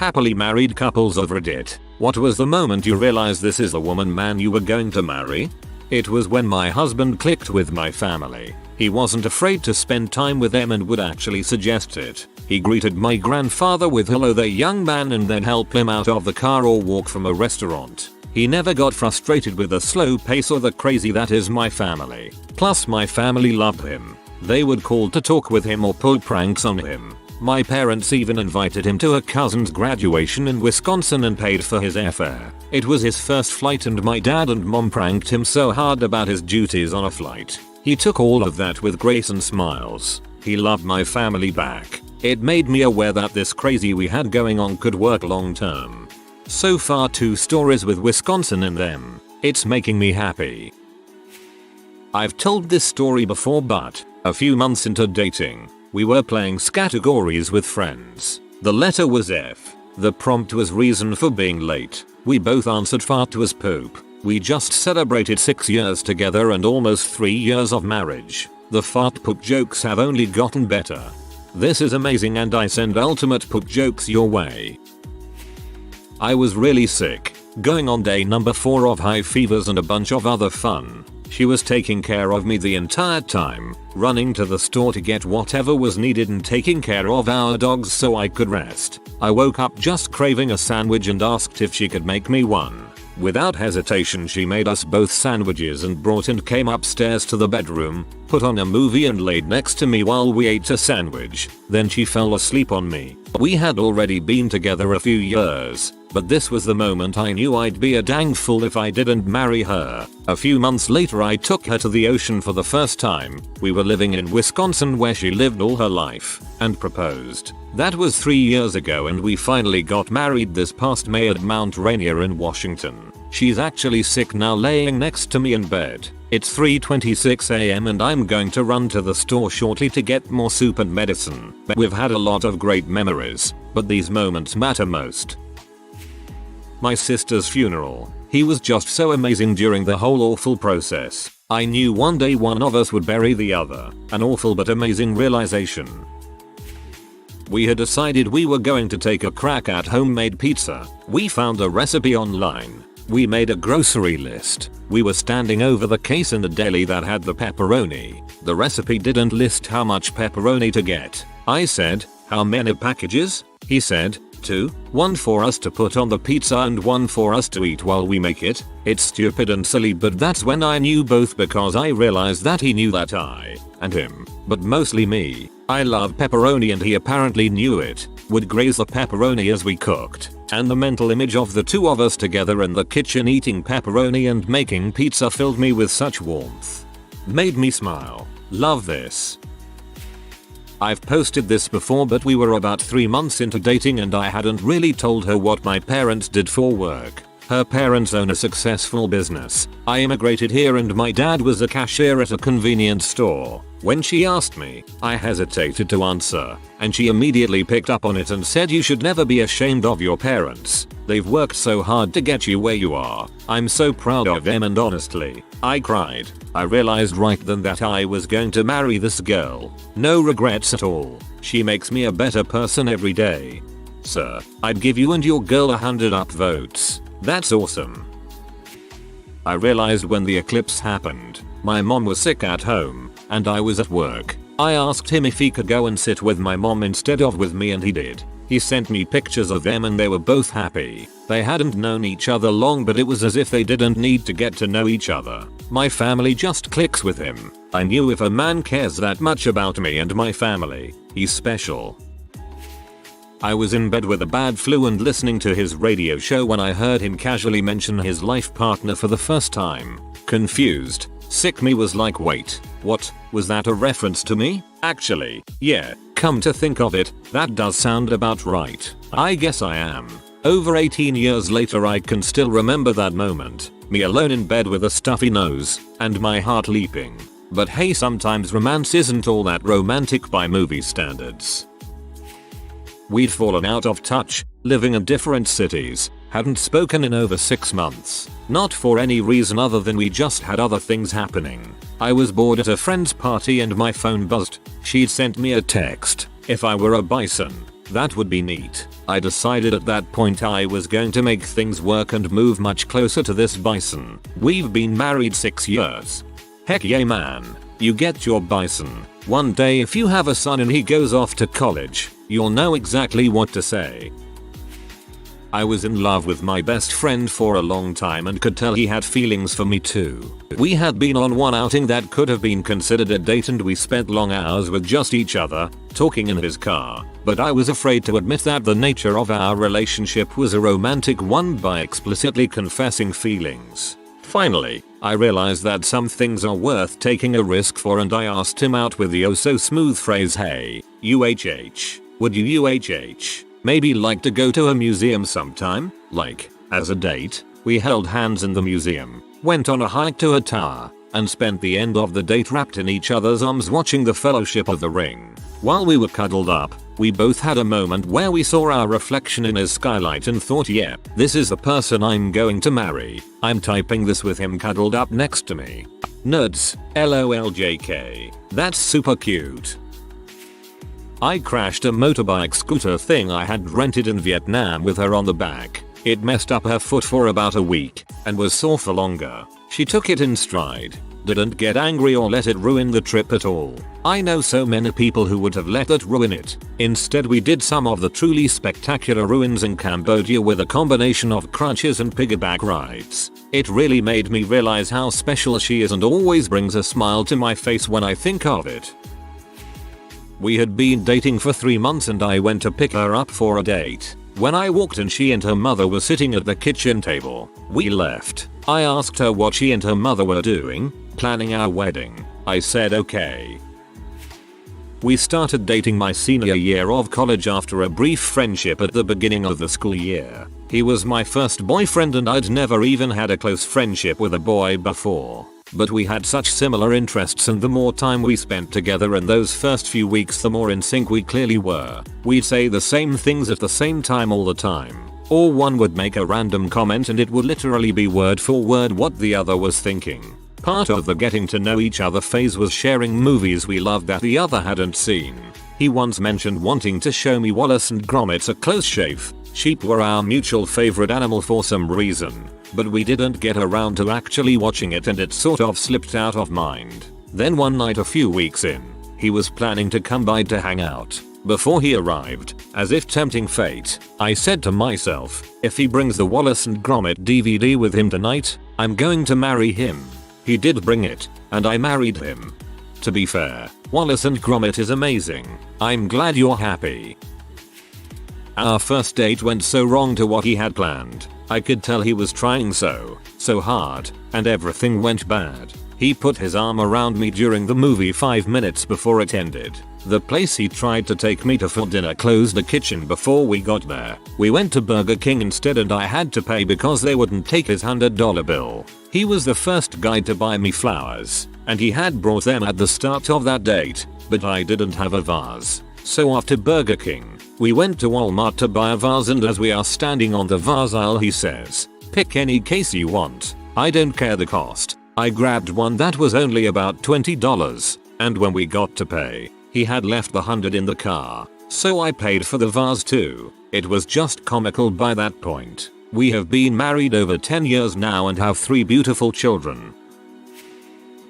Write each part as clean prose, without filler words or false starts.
Happily married couples of Reddit. What was the moment you realized this is the woman man you were going to marry? It was when my husband clicked with my family. He wasn't afraid to spend time with them and would actually suggest it. He greeted my grandfather with hello there young man and then helped him out of the car or walk from a restaurant. He never got frustrated with the slow pace or the crazy that is my family. Plus my family loved him. They would call to talk with him or pull pranks on him. My parents even invited him to a cousin's graduation in Wisconsin and paid for his airfare. It was his first flight and my dad and mom pranked him so hard about his duties on a flight. He took all of that with grace and smiles. He loved my family back. It made me aware that this crazy we had going on could work long term. So far 2 stories with Wisconsin in them. It's making me happy. I've told this story before but a few months into dating, we were playing categories with friends. The letter was F. The prompt was reason for being late. We both answered fart was poop. We just celebrated 6 years together and almost 3 years of marriage. The fart poop jokes have only gotten better. This is amazing and I send ultimate poop jokes your way. I was really sick, going on day number 4 of high fevers and a bunch of other fun. She was taking care of me the entire time, running to the store to get whatever was needed and taking care of our dogs so I could rest. I woke up just craving a sandwich and asked if she could make me one. Without hesitation she made us both sandwiches and brought and came upstairs to the bedroom, put on a movie and laid next to me while we ate a sandwich. Then she fell asleep on me. We had already been together a few years, but this was the moment I knew I'd be a dang fool if I didn't marry her. A few months later I took her to the ocean for the first time. We were living in Wisconsin where she lived all her life, and proposed. That was 3 years ago and we finally got married this past May at Mount Rainier in Washington. She's actually sick now laying next to me in bed. It's 3:26 AM and I'm going to run to the store shortly to get more soup and medicine. We've had a lot of great memories, but these moments matter most. My sister's funeral. He was just so amazing during the whole awful process. I knew one day one of us would bury the other. An awful but amazing realization. We had decided we were going to take a crack at homemade pizza. We found a recipe online. We made a grocery list. We were standing over the case in the deli that had the pepperoni. The recipe didn't list how much pepperoni to get. I said, "How many packages?" He said, 2, 1 for us to put on the pizza and 1 for us to eat while we make it. It's stupid and silly but that's when I knew both because I realized that he knew that I, and him, but mostly me, I love pepperoni and he apparently knew it, would graze the pepperoni as we cooked. And the mental image of the two of us together in the kitchen eating pepperoni and making pizza filled me with such warmth. Made me smile. Love this. I've posted this before but we were about 3 months into dating and I hadn't really told her what my parents did for work. Her parents own a successful business. I immigrated here and my dad was a cashier at a convenience store. When she asked me, I hesitated to answer, and she immediately picked up on it and said you should never be ashamed of your parents. They've worked so hard to get you where you are. I'm so proud of them and honestly, I cried. I realized right then that I was going to marry this girl. No regrets at all. She makes me a better person every day. Sir, I'd give you and your girl 100 upvotes. That's awesome. I realized when the eclipse happened, my mom was sick at home, and I was at work. I asked him if he could go and sit with my mom instead of with me and he did. He sent me pictures of them and they were both happy. They hadn't known each other long but it was as if they didn't need to get to know each other. My family just clicks with him. I knew if a man cares that much about me and my family, he's special. I was in bed with a bad flu and listening to his radio show when I heard him casually mention his life partner for the first time. Confused, sick me was like wait, what, was that a reference to me? Actually, yeah, come to think of it, that does sound about right. I guess I am. Over 18 years later I can still remember that moment, me alone in bed with a stuffy nose, and my heart leaping. But hey, sometimes romance isn't all that romantic by movie standards. We'd fallen out of touch, living in different cities, hadn't spoken in over 6 months. Not for any reason other than we just had other things happening. I was bored at a friend's party and my phone buzzed. She'd sent me a text. If I were a bison, That would be neat. I decided at that point I was going to make things work and move much closer to this bison. We've been married 6 years. Heck yeah man. You get your bison. One day if you have a son and he goes off to college, you'll know exactly what to say. I was in love with my best friend for a long time and could tell he had feelings for me too. We had been on one outing that could have been considered a date and we spent long hours with just each other, talking in his car, but I was afraid to admit that the nature of our relationship was a romantic one by explicitly confessing feelings. Finally, I realized that some things are worth taking a risk for and I asked him out with the oh so smooth phrase, hey, UHH, would you UHH? Maybe like to go to a museum sometime? Like, as a date? We held hands in the museum, went on a hike to a tower, and spent the end of the date wrapped in each other's arms watching the Fellowship of the Ring. While we were cuddled up, we both had a moment where we saw our reflection in his skylight and thought, yeah, this is the person I'm going to marry. I'm typing this with him cuddled up next to me. Nerds, LOLJK. That's super cute. I crashed a motorbike scooter thing I had rented in Vietnam with her on the back. It messed up her foot for about a week and was sore for longer. She took it in stride, didn't get angry or let it ruin the trip at all. I know so many people who would have let it ruin it. Instead we did some of the truly spectacular ruins in Cambodia with a combination of crutches and piggyback rides. It really made me realize how special she is and always brings a smile to my face when I think of it. We had been dating for 3 months and I went to pick her up for a date. When I walked in she and her mother were sitting at the kitchen table. We left. I asked her what she and her mother were doing, planning our wedding. I said okay. We started dating my senior year of college after a brief friendship at the beginning of the school year. He was my first boyfriend and I'd never even had a close friendship with a boy before. But we had such similar interests and the more time we spent together in those first few weeks the more in sync we clearly were. We'd say the same things at the same time all the time. Or one would make a random comment and it would literally be word for word what the other was thinking. Part of the getting to know each other phase was sharing movies we loved that the other hadn't seen. He once mentioned wanting to show me Wallace and Gromit: A Close Shave. Sheep were our mutual favorite animal for some reason, but we didn't get around to actually watching it and it sort of slipped out of mind. Then one night a few weeks in, he was planning to come by to hang out. Before he arrived, as if tempting fate, I said to myself, if he brings the Wallace and Gromit DVD with him tonight, I'm going to marry him. He did bring it, and I married him. To be fair, Wallace and Gromit is amazing. I'm glad you're happy. Our first date went so wrong to what he had planned. I could tell he was trying so hard, and everything went bad. He put his arm around me during the movie 5 minutes before it ended. The place he tried to take me to for dinner closed the kitchen before we got there. We went to Burger King instead and I had to pay because they wouldn't take his $100 bill. He was the first guy to buy me flowers, and he had brought them at the start of that date, but I didn't have a vase. So after Burger King, we went to Walmart to buy a vase and as we are standing on the vase aisle he says, pick any case you want. I don't care the cost. I grabbed one that was only about $20, and when we got to pay, he had left the $100 in the car, so I paid for the vase too. It was just comical by that point. We have been married over 10 years now and have 3 beautiful children.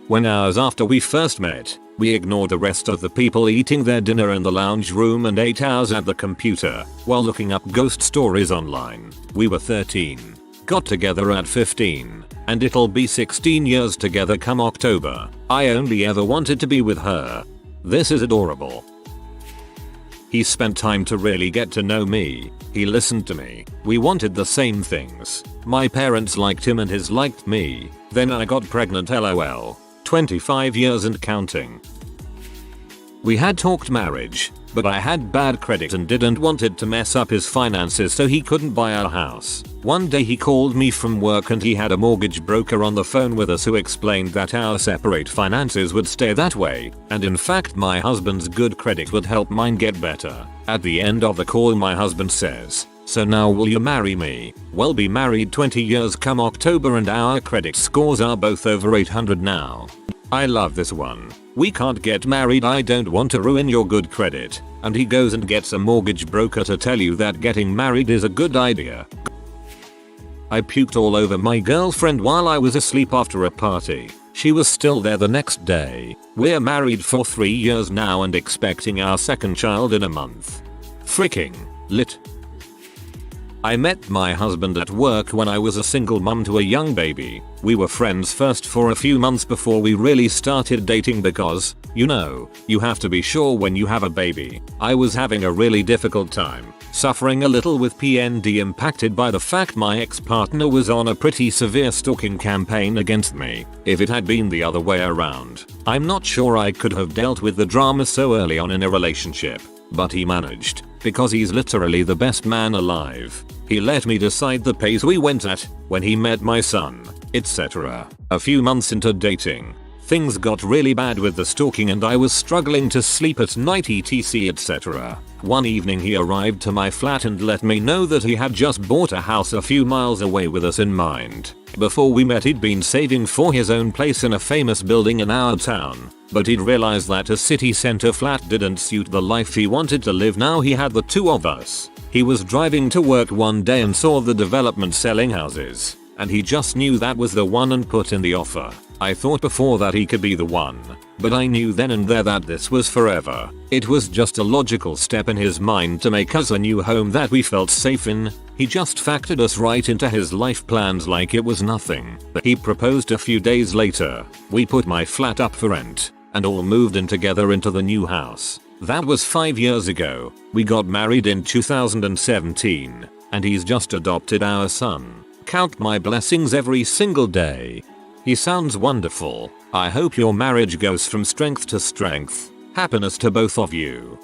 When hours after we first met, we ignored the rest of the people eating their dinner in the lounge room and 8 hours at the computer while looking up ghost stories online. We were 13. Got together at 15. And it'll be 16 years together come October. I only ever wanted to be with her. This is adorable. He spent time to really get to know me. He listened to me. We wanted the same things. My parents liked him and his liked me. Then I got pregnant lol. 25 years and counting. We had talked marriage, but I had bad credit and didn't wanted to mess up his finances so he couldn't buy our house. One day he called me from work and he had a mortgage broker on the phone with us who explained that our separate finances would stay that way, and in fact my husband's good credit would help mine get better. At the end of the call my husband says, so now will you marry me? We'll be married 20 years come October and our credit scores are both over 800 now. I love this one. We can't get married, I don't want to ruin your good credit. And he goes and gets a mortgage broker to tell you that getting married is a good idea. I puked all over my girlfriend while I was asleep after a party. She was still there the next day. We're married for 3 years now and expecting our second child in a month. Freaking lit. I met my husband at work when I was a single mum to a young baby. We were friends first for a few months before we really started dating because, you know, you have to be sure when you have a baby. I was having a really difficult time, suffering a little with PND impacted by the fact my ex-partner was on a pretty severe stalking campaign against me. If it had been the other way around, I'm not sure I could have dealt with the drama so early on in a relationship. But he managed, because he's literally the best man alive. He let me decide the pace we went at, when he met my son, etc. A few months into dating, things got really bad with the stalking and I was struggling to sleep at night etc etc. One evening he arrived to my flat and let me know that he had just bought a house a few miles away with us in mind. Before we met he'd been saving for his own place in a famous building in our town, but he'd realized that a city center flat didn't suit the life he wanted to live. Now he had the two of us. He was driving to work one day and saw the development selling houses, and he just knew that was the one and put in the offer. I thought before that he could be the one, but I knew then and there that this was forever. It was just a logical step in his mind to make us a new home that we felt safe in. He just factored us right into his life plans like it was nothing. He proposed a few days later. We put my flat up for rent and all moved in together into the new house. That was 5 years ago. We got married in 2017 and he's just adopted our son. Count my blessings every single day. He sounds wonderful. I hope your marriage goes from strength to strength. Happiness to both of you.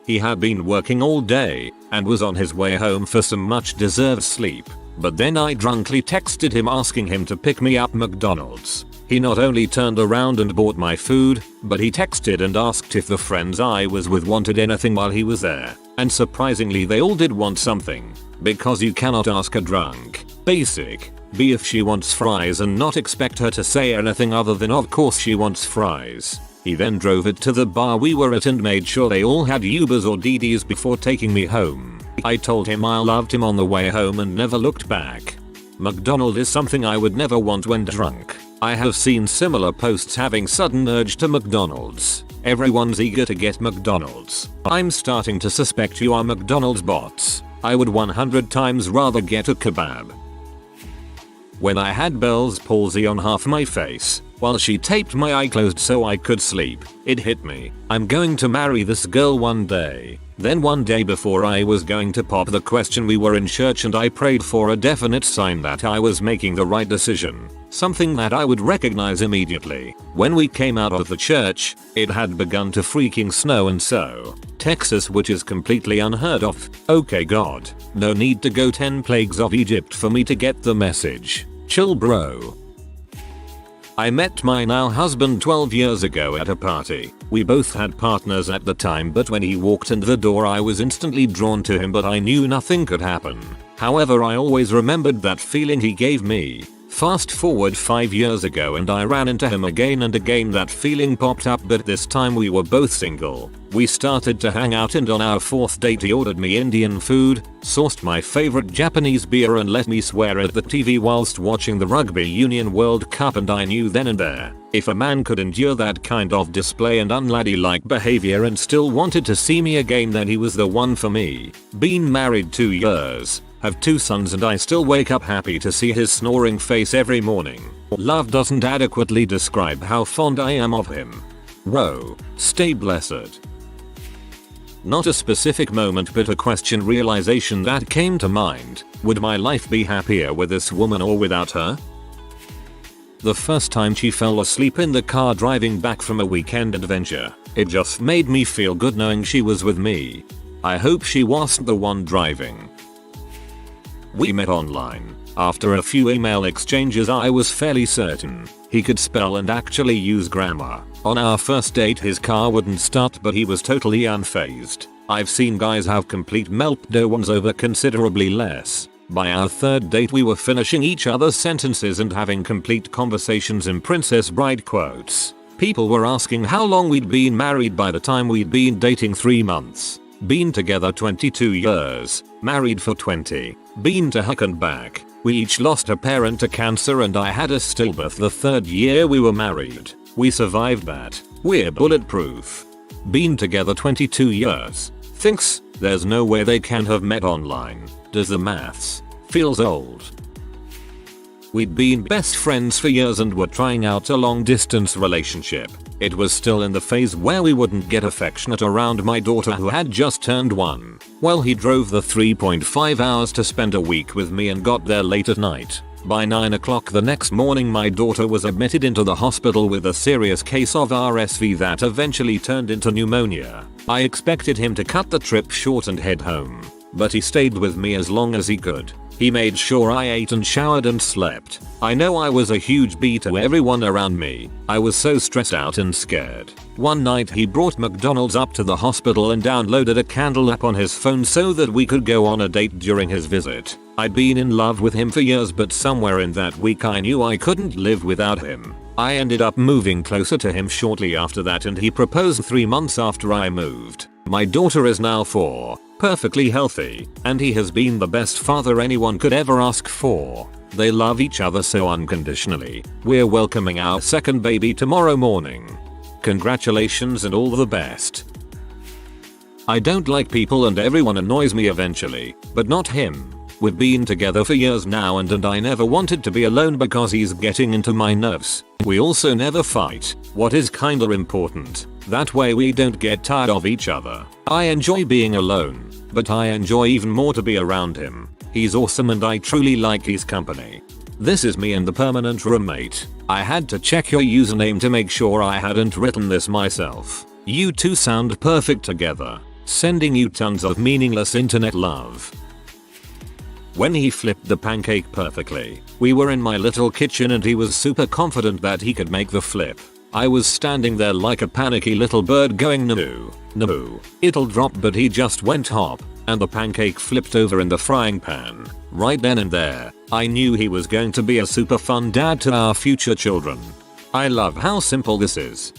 He had been working all day and was on his way home for some much deserved sleep. But then I drunkenly texted him asking him to pick me up McDonald's. He not only turned around and bought my food, but he texted and asked if the friends I was with wanted anything while he was there. And surprisingly they all did want something. Because you cannot ask a drunk, basic, B if she wants fries and not expect her to say anything other than of course she wants fries. He then drove it to the bar we were at and made sure they all had Ubers or DDs before taking me home. I told him I loved him on the way home and never looked back. McDonald's is something I would never want when drunk. I have seen similar posts having sudden urge to McDonald's. Everyone's eager to get McDonald's. I'm starting to suspect you are McDonald's bots. I would 100 times rather get a kebab. When I had Bell's palsy on half my face, while she taped my eye closed so I could sleep, it hit me. I'm going to marry this girl one day. Then one day before I was going to pop the question we were in church and I prayed for a definite sign that I was making the right decision. Something that I would recognize immediately. When we came out of the church, it had begun to freaking snow and so, Texas, which is completely unheard of. Okay God, no need to go 10 plagues of Egypt for me to get the message. Chill bro. I met my now husband 12 years ago at a party. We both had partners at the time, but when he walked in the door I was instantly drawn to him, but I knew nothing could happen. However, I always remembered that feeling he gave me. Fast forward 5 years ago and I ran into him again and again. That feeling popped up, but this time we were both single. We started to hang out and on our 4th date he ordered me Indian food, sourced my favorite Japanese beer and let me swear at the TV whilst watching the Rugby Union World Cup, and I knew then and there, if a man could endure that kind of display and unladylike behavior and still wanted to see me again, then he was the one for me. Been married 2 years. Have 2 sons and I still wake up happy to see his snoring face every morning. Love doesn't adequately describe how fond I am of him. Ro, stay blessed. Not a specific moment but a question realization that came to mind. Would my life be happier with this woman or without her? The first time she fell asleep in the car driving back from a weekend adventure, it just made me feel good knowing she was with me. I hope she wasn't the one driving. We met online. After a few email exchanges I was fairly certain he could spell and actually use grammar. On our first date his car wouldn't start but he was totally unfazed. I've seen guys have complete meltdowns over considerably less. By our 3rd date we were finishing each other's sentences and having complete conversations in Princess Bride quotes. People were asking how long we'd been married by the time we'd been dating 3 months. Been together 22 years, married for 20, been to heck and back. We each lost a parent to cancer and I had a stillbirth the 3rd year we were married. We survived that. We're bulletproof. Been together 22 years. Thinks, there's no way they can have met online. Does the maths. Feels old. We'd been best friends for years and were trying out a long distance relationship. It was still in the phase where we wouldn't get affectionate around my daughter who had just turned 1. Well, he drove the 3.5 hours to spend a week with me and got there late at night. By 9 o'clock the next morning my daughter was admitted into the hospital with a serious case of RSV that eventually turned into pneumonia. I expected him to cut the trip short and head home, but he stayed with me as long as he could. He made sure I ate and showered and slept. I know I was a huge B to everyone around me. I was so stressed out and scared. One night he brought McDonald's up to the hospital and downloaded a candle app on his phone so that we could go on a date during his visit. I'd been in love with him for years, but somewhere in that week I knew I couldn't live without him. I ended up moving closer to him shortly after that and he proposed 3 months after I moved. My daughter is now 4, perfectly healthy, and he has been the best father anyone could ever ask for. They love each other so unconditionally. We're welcoming our 2nd baby tomorrow morning. Congratulations and all the best. I don't like people and everyone annoys me eventually, but not him. We've been together for years now and I never wanted to be alone because he's getting into my nerves. We also never fight, what is kinda important. That way we don't get tired of each other. I enjoy being alone, but I enjoy even more to be around him. He's awesome and I truly like his company. This is me and the permanent roommate. I had to check your username to make sure I hadn't written this myself. You two sound perfect together. Sending you tons of meaningless internet love. When he flipped the pancake perfectly, we were in my little kitchen and he was super confident that he could make the flip. I was standing there like a panicky little bird going no, it'll drop, but he just went hop, and the pancake flipped over in the frying pan. Right then and there, I knew he was going to be a super fun dad to our future children. I love how simple this is.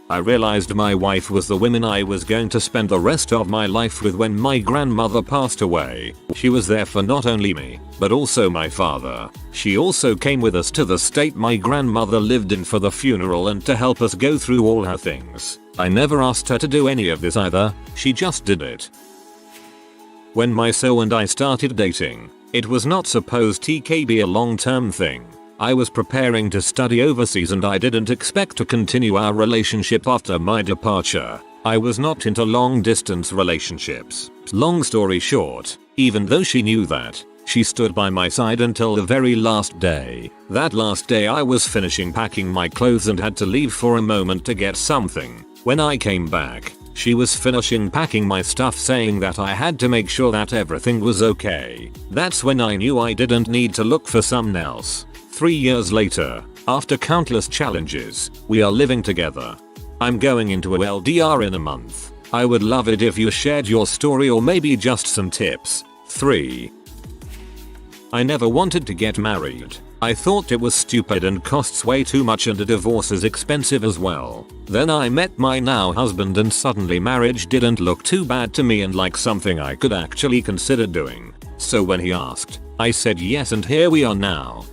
I realized my wife was the woman I was going to spend the rest of my life with when my grandmother passed away. She was there for not only me, but also my father. She also came with us to the state my grandmother lived in for the funeral and to help us go through all her things. I never asked her to do any of this either, she just did it. When my so and I started dating, it was not supposed to be a long-term thing. I was preparing to study overseas and I didn't expect to continue our relationship after my departure. I was not into long distance relationships. Long story short, even though she knew that, she stood by my side until the very last day. That last day I was finishing packing my clothes and had to leave for a moment to get something. When I came back, she was finishing packing my stuff, saying that I had to make sure that everything was okay. That's when I knew I didn't need to look for someone else. 3 years later, after countless challenges, we are living together. I'm going into a LDR in a month. I would love it if you shared your story or maybe just some tips. 3. I never wanted to get married. I thought it was stupid and costs way too much and a divorce is expensive as well. Then I met my now husband and suddenly marriage didn't look too bad to me and like something I could actually consider doing. So when he asked, I said yes and here we are now.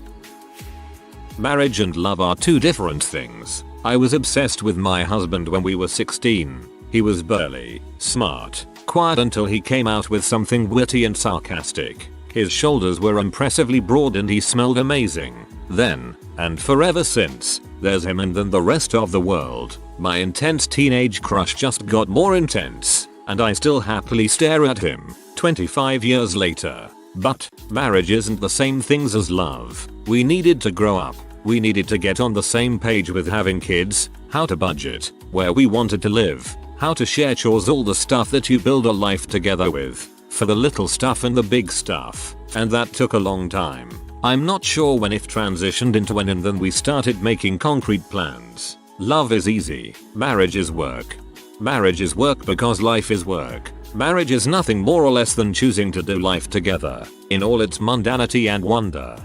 Marriage and love are two different things. I was obsessed with my husband when we were 16. He was burly, smart, quiet until he came out with something witty and sarcastic. His shoulders were impressively broad and he smelled amazing. Then, and forever since, there's him and then the rest of the world. My intense teenage crush just got more intense, and I still happily stare at him, 25 years later. But, marriage isn't the same things as love. We needed to grow up. We needed to get on the same page with having kids, how to budget, where we wanted to live, how to share chores, all the stuff that you build a life together with. For the little stuff and the big stuff. And that took a long time. I'm not sure when it transitioned into when and then we started making concrete plans. Love is easy. Marriage is work. Marriage is work because life is work. Marriage is nothing more or less than choosing to do life together, in all its mundanity and wonder.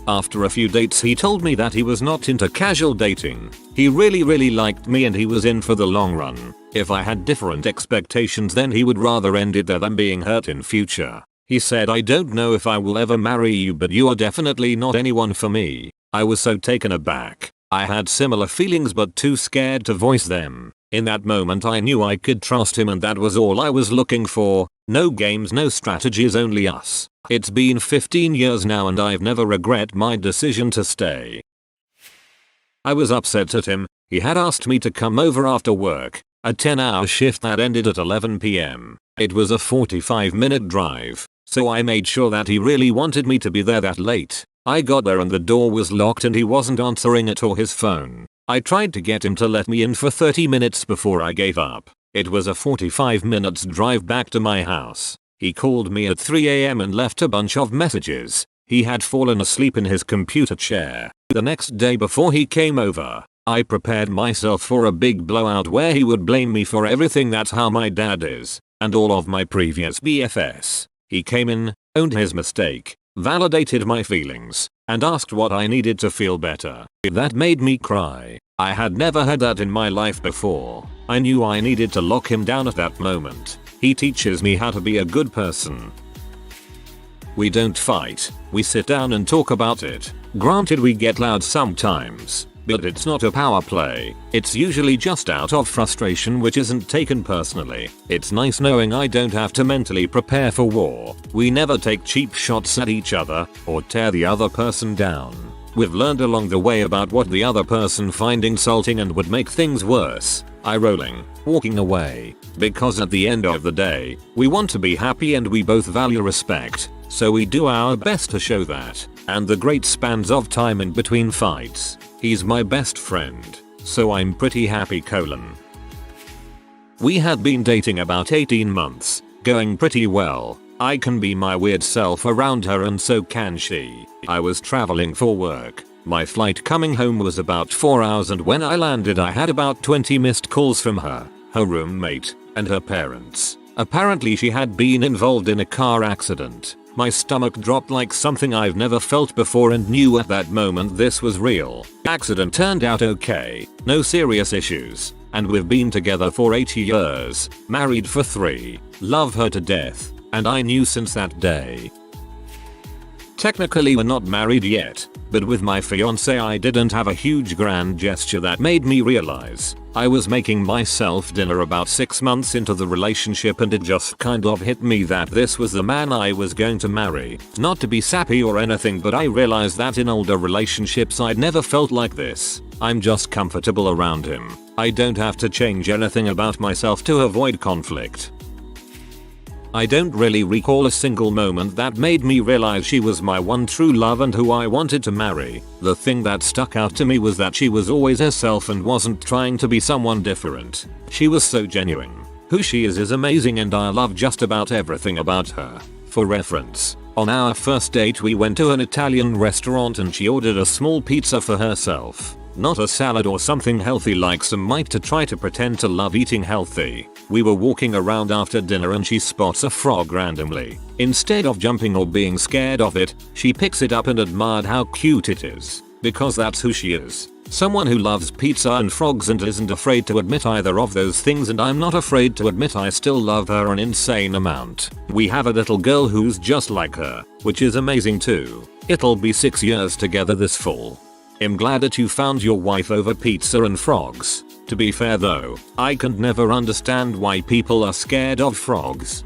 After a few dates he told me that he was not into casual dating. He really liked me and he was in for the long run. If I had different expectations then he would rather end it there than being hurt in future. He said, "I don't know if I will ever marry you, but you are definitely not anyone for me." I was so taken aback. I had similar feelings but too scared to voice them. In that moment I knew I could trust him and that was all I was looking for. No games, no strategies, only us. It's been 15 years now and I've never regret my decision to stay. I was upset at him. He had asked me to come over after work, a 10-hour shift that ended at 11 p.m. It was a 45-minute drive, so I made sure that he really wanted me to be there that late. I got there and the door was locked and he wasn't answering it or his phone. I tried to get him to let me in for 30 minutes before I gave up. It was a 45 minutes drive back to my house. He called me at 3 a.m. and left a bunch of messages. He had fallen asleep in his computer chair. The next day before he came over, I prepared myself for a big blowout where he would blame me for everything. That's how my dad is, and all of my previous BFS. He came in, owned his mistake, validated my feelings, and asked what I needed to feel better. That made me cry. I had never had that in my life before. I knew I needed to lock him down at that moment. He teaches me how to be a good person. We don't fight, we sit down and talk about it. Granted, we get loud sometimes, but it's not a power play. It's usually just out of frustration, which isn't taken personally. It's nice knowing I don't have to mentally prepare for war. We never take cheap shots at each other or tear the other person down. We've learned along the way about what the other person find insulting and would make things worse. Eye rolling, walking away. Because at the end of the day, we want to be happy and we both value respect, so we do our best to show that. And the great spans of time in between fights. He's my best friend, so I'm pretty happy. We had been dating about 18 months, going pretty well. I can be my weird self around her and so can she. I was traveling for work. My flight coming home was about 4 hours and when I landed I had about 20 missed calls from her roommate, and her parents. Apparently she had been involved in a car accident. My stomach dropped like something I've never felt before and knew at that moment this was real. Accident turned out okay, no serious issues, and we've been together for 8 years, married for 3, love her to death, and I knew since that day. Technically we're not married yet, but with my fiance I didn't have a huge grand gesture that made me realize I was making myself dinner about 6 months into the relationship and it just kind of hit me that this was the man I was going to marry. Not to be sappy or anything, but I realized that in older relationships I'd never felt like this. I'm just comfortable around him. I don't have to change anything about myself to avoid conflict. I don't really recall a single moment that made me realize she was my one true love and who I wanted to marry. The thing that stuck out to me was that she was always herself and wasn't trying to be someone different. She was so genuine. Who she is amazing and I love just about everything about her. For reference, on our first date we went to an Italian restaurant and she ordered a small pizza for herself. Not a salad or something healthy like some might to try to pretend to love eating healthy. We were walking around after dinner and she spots a frog randomly. Instead of jumping or being scared of it, she picks it up and admired how cute it is. Because that's who she is. Someone who loves pizza and frogs and isn't afraid to admit either of those things, and I'm not afraid to admit I still love her an insane amount. We have a little girl who's just like her, which is amazing too. It'll be 6 years together this fall. I'm glad that you found your wife over pizza and frogs. To be fair though, I can never understand why people are scared of frogs.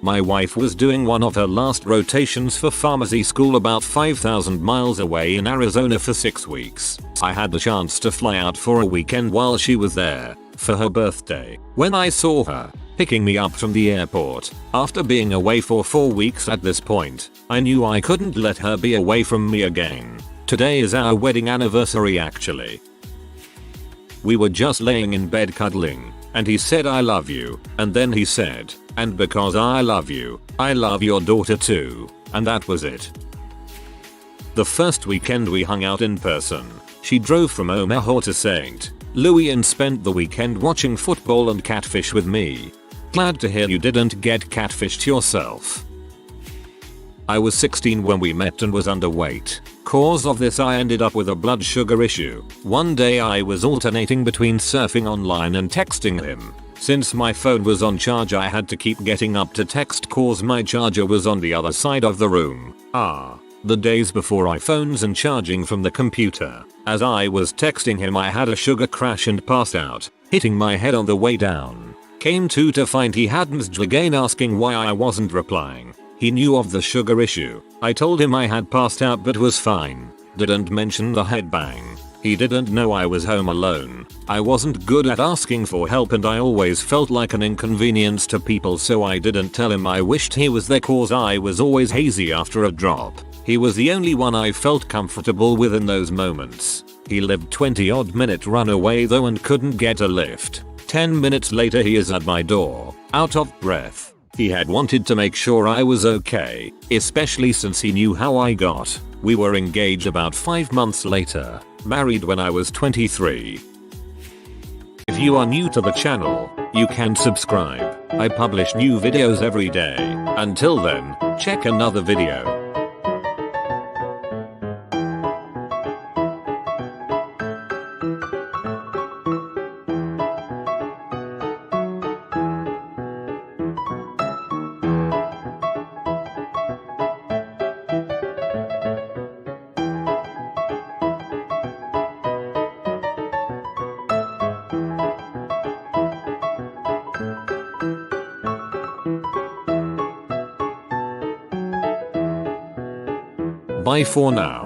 My wife was doing one of her last rotations for pharmacy school about 5,000 miles away in Arizona for 6 weeks. I had the chance to fly out for a weekend while she was there, for her birthday. When I saw her, picking me up from the airport, after being away for 4 weeks at this point, I knew I couldn't let her be away from me again. Today is our wedding anniversary actually. We were just laying in bed cuddling, and he said I love you, and then he said, and because I love you, I love your daughter too, and that was it. The first weekend we hung out in person, she drove from Omaha to St. Louis and spent the weekend watching football and catfish with me. Glad to hear you didn't get catfished yourself. I was 16 when we met and was underweight. Cause of this, I ended up with a blood sugar issue. One day I was alternating between surfing online and texting him. Since my phone was on charge, I had to keep getting up to text cause my charger was on the other side of the room. The days before iPhones and charging from the computer. As I was texting him, I had a sugar crash and passed out, hitting my head on the way down. Came to find he had messaged again asking why I wasn't replying. He knew of the sugar issue. I told him I had passed out but was fine. Didn't mention the head bang. He didn't know I was home alone. I wasn't good at asking for help and I always felt like an inconvenience to people, so I didn't tell him I wished he was there cause I was always hazy after a drop. He was the only one I felt comfortable with in those moments. He lived 20 odd minute run away though and couldn't get a lift. 10 minutes later he is at my door, out of breath. He had wanted to make sure I was okay, especially since he knew how I got. We were engaged about 5 months later, married when I was 23. If you are new to the channel, you can subscribe. I publish new videos every day. Until then, check another video. Bye for now.